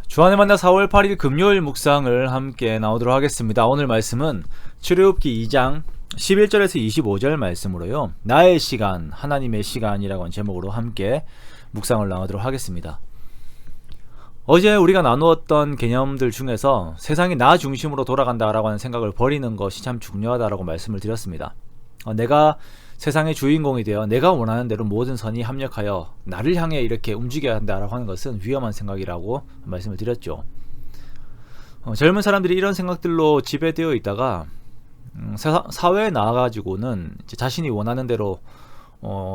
주안의 만나 4월 8일 금요일 묵상을 함께 나오도록 하겠습니다. 오늘 말씀은 출애굽기 2장 11절에서 25절 말씀으로요. 나의 시간, 하나님의 시간이라고 하는 제목으로 함께 묵상을 나누도록 하겠습니다. 어제 우리가 나누었던 개념들 중에서 세상이 나 중심으로 돌아간다라고 하는 생각을 버리는 것이 참 중요하다라고 말씀을 드렸습니다. 내가 세상의 주인공이 되어 내가 원하는 대로 모든 선이 합력하여 나를 향해 이렇게 움직여야 한다라고 하는 것은 위험한 생각이라고 말씀을 드렸죠. 젊은 사람들이 이런 생각들로 지배되어 있다가 사회에 나와가지고는 자신이 원하는 대로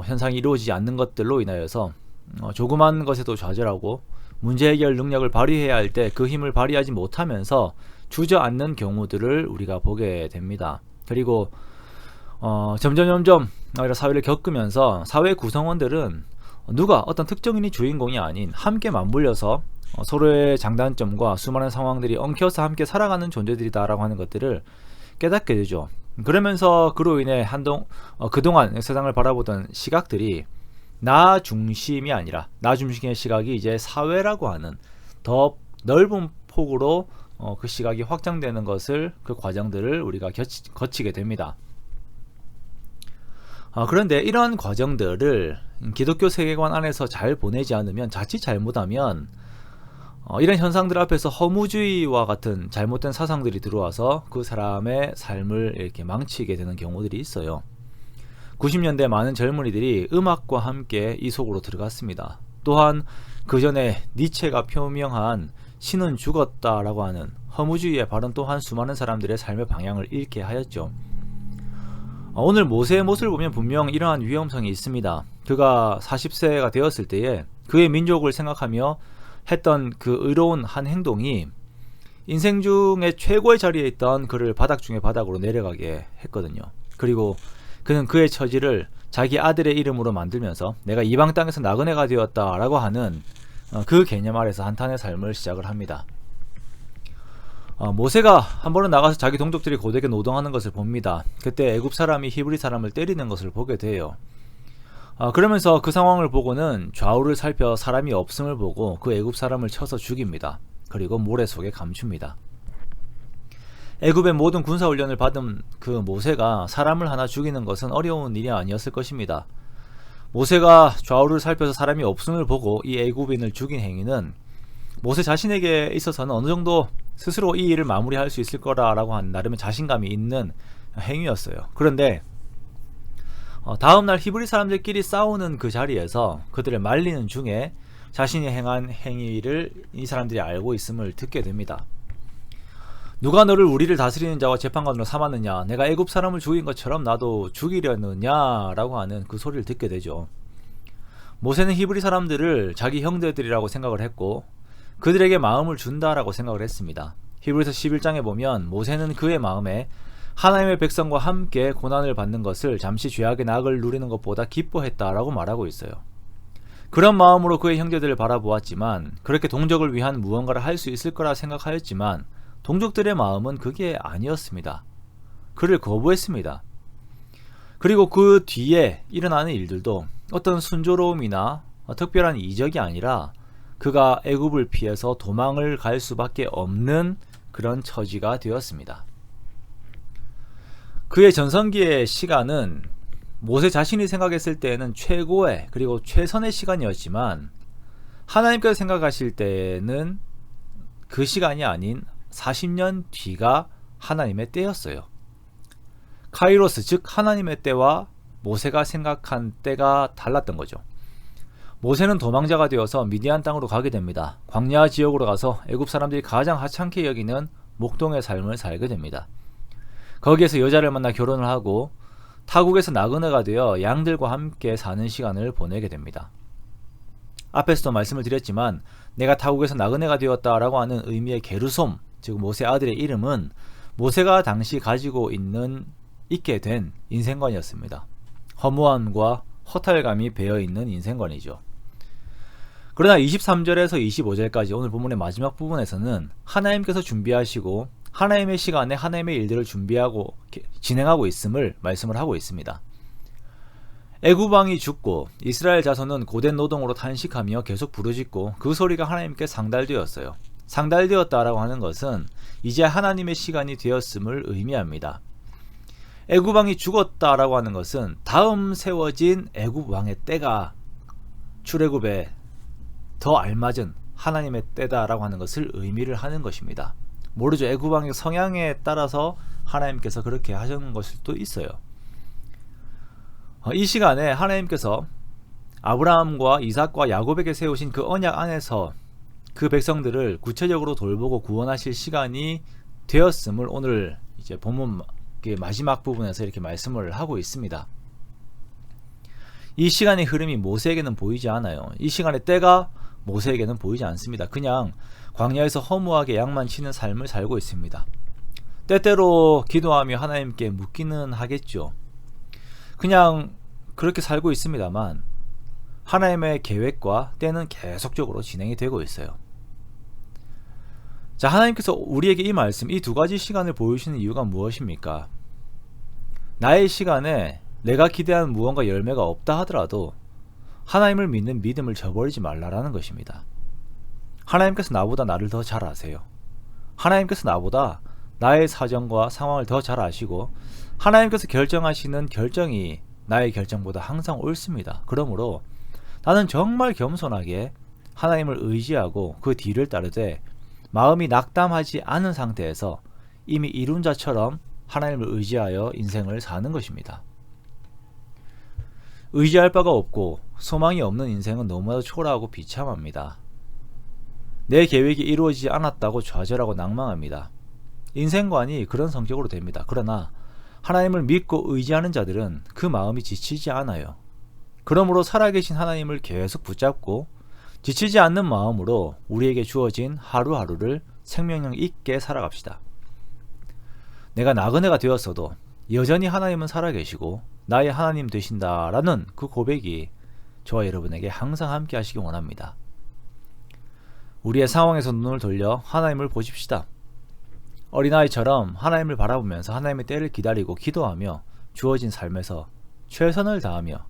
현상이 이루어지지 않는 것들로 인하여서 조그만 것에도 좌절하고 문제 해결 능력을 발휘해야 할 때 그 힘을 발휘하지 못하면서 주저앉는 경우들을 우리가 보게 됩니다. 그리고 점점 이런 사회를 겪으면서 사회 구성원들은 누가 어떤 특정인이 주인공이 아닌 함께 맞물려서 서로의 장단점과 수많은 상황들이 엉켜서 함께 살아가는 존재들이다라고 하는 것들을 깨닫게 되죠. 그러면서 그로 인해 그동안 세상을 바라보던 시각들이 나 중심이 아니라 나 중심의 시각이 이제 사회라고 하는 더 넓은 폭으로 그 시각이 확장되는 것을 그 과정들을 우리가 거치게 됩니다. 그런데 이런 과정들을 기독교 세계관 안에서 잘 보내지 않으면 자칫 잘못하면 이런 현상들 앞에서 허무주의와 같은 잘못된 사상들이 들어와서 그 사람의 삶을 이렇게 망치게 되는 경우들이 있어요. 90년대 많은 젊은이들이 음악과 함께 이 속으로 들어갔습니다. 또한 그 전에 니체가 표명한 신은 죽었다라고 하는 허무주의의 발언 또한 수많은 사람들의 삶의 방향을 잃게 하였죠. 오늘 모세의 모습을 보면 분명 이러한 위험성이 있습니다. 그가 40세가 되었을 때에 그의 민족을 생각하며 했던 그 의로운 한 행동이 인생 중에 최고의 자리에 있던 그를 바닥 중에 바닥으로 내려가게 했거든요. 그리고 그는 그의 처지를 자기 아들의 이름으로 만들면서 내가 이방 땅에서 나그네가 되었다라고 하는 그 개념 아래서 한탄의 삶을 시작을 합니다. 모세가 한 번은 나가서 자기 동족들이 고되게 노동하는 것을 봅니다. 그때 애굽 사람이 히브리 사람을 때리는 것을 보게 돼요. 그러면서 그 상황을 보고는 좌우를 살펴 사람이 없음을 보고 그 애굽 사람을 쳐서 죽입니다. 그리고 모래 속에 감춥니다. 애굽의 모든 군사훈련을 받은 그 모세가 사람을 하나 죽이는 것은 어려운 일이 아니었을 것입니다. 모세가 좌우를 살펴서 사람이 없음을 보고 이 애굽인을 죽인 행위는 모세 자신에게 있어서는 어느 정도 스스로 이 일을 마무리할 수 있을 거라고 한 나름의 자신감이 있는 행위였어요. 그런데 다음날 히브리 사람들끼리 싸우는 그 자리에서 그들을 말리는 중에 자신이 행한 행위를 이 사람들이 알고 있음을 듣게 됩니다. 누가 너를 우리를 다스리는 자와 재판관으로 삼았느냐, 내가 애굽 사람을 죽인 것처럼 나도 죽이려느냐 라고 하는 그 소리를 듣게 되죠. 모세는 히브리 사람들을 자기 형제들이라고 생각을 했고 그들에게 마음을 준다라고 생각을 했습니다. 히브리서 11장에 보면 모세는 그의 마음에 하나님의 백성과 함께 고난을 받는 것을 잠시 죄악의 낙을 누리는 것보다 기뻐했다라고 말하고 있어요. 그런 마음으로 그의 형제들을 바라보았지만 그렇게 동족을 위한 무언가를 할 수 있을 거라 생각하였지만 동족들의 마음은 그게 아니었습니다. 그를 거부했습니다. 그리고 그 뒤에 일어나는 일들도 어떤 순조로움이나 특별한 이적이 아니라 그가 애굽을 피해서 도망을 갈 수밖에 없는 그런 처지가 되었습니다. 그의 전성기의 시간은 모세 자신이 생각했을 때에는 최고의 그리고 최선의 시간이었지만 하나님께서 생각하실 때에는 그 시간이 아닌 40년 뒤가 하나님의 때였어요. 카이로스, 즉 하나님의 때와 모세가 생각한 때가 달랐던 거죠. 모세는 도망자가 되어서 미디안 땅으로 가게 됩니다. 광야 지역으로 가서 애굽 사람들이 가장 하찮게 여기는 목동의 삶을 살게 됩니다. 거기에서 여자를 만나 결혼을 하고 타국에서 나그네가 되어 양들과 함께 사는 시간을 보내게 됩니다. 앞에서도 말씀을 드렸지만 내가 타국에서 나그네가 되었다라고 하는 의미의 게르솜, 즉 모세 아들의 이름은 모세가 당시 가지고 있게 된 인생관이었습니다. 허무함과 허탈감이 배어있는 인생관이죠. 그러나 23절에서 25절까지 오늘 본문의 마지막 부분에서는 하나님께서 준비하시고 하나님의 시간에 하나님의 일들을 준비하고 진행하고 있음을 말씀을 하고 있습니다. 애굽 왕이 죽고 이스라엘 자손은 고된 노동으로 탄식하며 계속 부르짖고 그 소리가 하나님께 상달되었어요. 상달되었다라고 하는 것은 이제 하나님의 시간이 되었음을 의미합니다. 애굽 왕이 죽었다라고 하는 것은 다음 세워진 애굽 왕의 때가 출애굽에 더 알맞은 하나님의 때다라고 하는 것을 의미를 하는 것입니다. 모르죠. 애굽 왕의 성향에 따라서 하나님께서 그렇게 하시는 것일 수도 있어요. 이 시간에 하나님께서 아브라함과 이삭과 야곱에게 세우신 그 언약 안에서 그 백성들을 구체적으로 돌보고 구원하실 시간이 되었음을 오늘 이제 본문 마지막 부분에서 이렇게 말씀을 하고 있습니다. 이 시간의 흐름이 모세에게는 보이지 않아요. 이 시간의 때가 모세에게는 보이지 않습니다. 그냥 광야에서 허무하게 양만 치는 삶을 살고 있습니다. 때때로 기도하며 하나님께 묻기는 하겠죠. 그냥 그렇게 살고 있습니다만 하나님의 계획과 때는 계속적으로 진행이 되고 있어요. 자, 하나님께서 우리에게 이 말씀, 이 두 가지 시간을 보여주시는 이유가 무엇입니까? 나의 시간에 내가 기대한 무언가 열매가 없다 하더라도 하나님을 믿는 믿음을 저버리지 말라라는 것입니다. 하나님께서 나보다 나를 더 잘 아세요. 하나님께서 나보다 나의 사정과 상황을 더 잘 아시고 하나님께서 결정하시는 결정이 나의 결정보다 항상 옳습니다. 그러므로 나는 정말 겸손하게 하나님을 의지하고 그 뒤를 따르되 마음이 낙담하지 않은 상태에서 이미 이룬 자처럼 하나님을 의지하여 인생을 사는 것입니다. 의지할 바가 없고 소망이 없는 인생은 너무나도 초라하고 비참합니다. 내 계획이 이루어지지 않았다고 좌절하고 낭망합니다. 인생관이 그런 성격으로 됩니다. 그러나 하나님을 믿고 의지하는 자들은 그 마음이 지치지 않아요. 그러므로 살아계신 하나님을 계속 붙잡고 지치지 않는 마음으로 우리에게 주어진 하루하루를 생명력 있게 살아갑시다. 내가 나그네가 되었어도 여전히 하나님은 살아계시고 나의 하나님 되신다라는 그 고백이 저와 여러분에게 항상 함께 하시기 원합니다. 우리의 상황에서 눈을 돌려 하나님을 보십시다. 어린아이처럼 하나님을 바라보면서 하나님의 때를 기다리고 기도하며 주어진 삶에서 최선을 다하며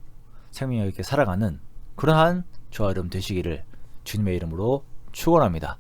생명력 있게 살아가는 그러한 저와 여러분 되시기를 주님의 이름으로 축원합니다.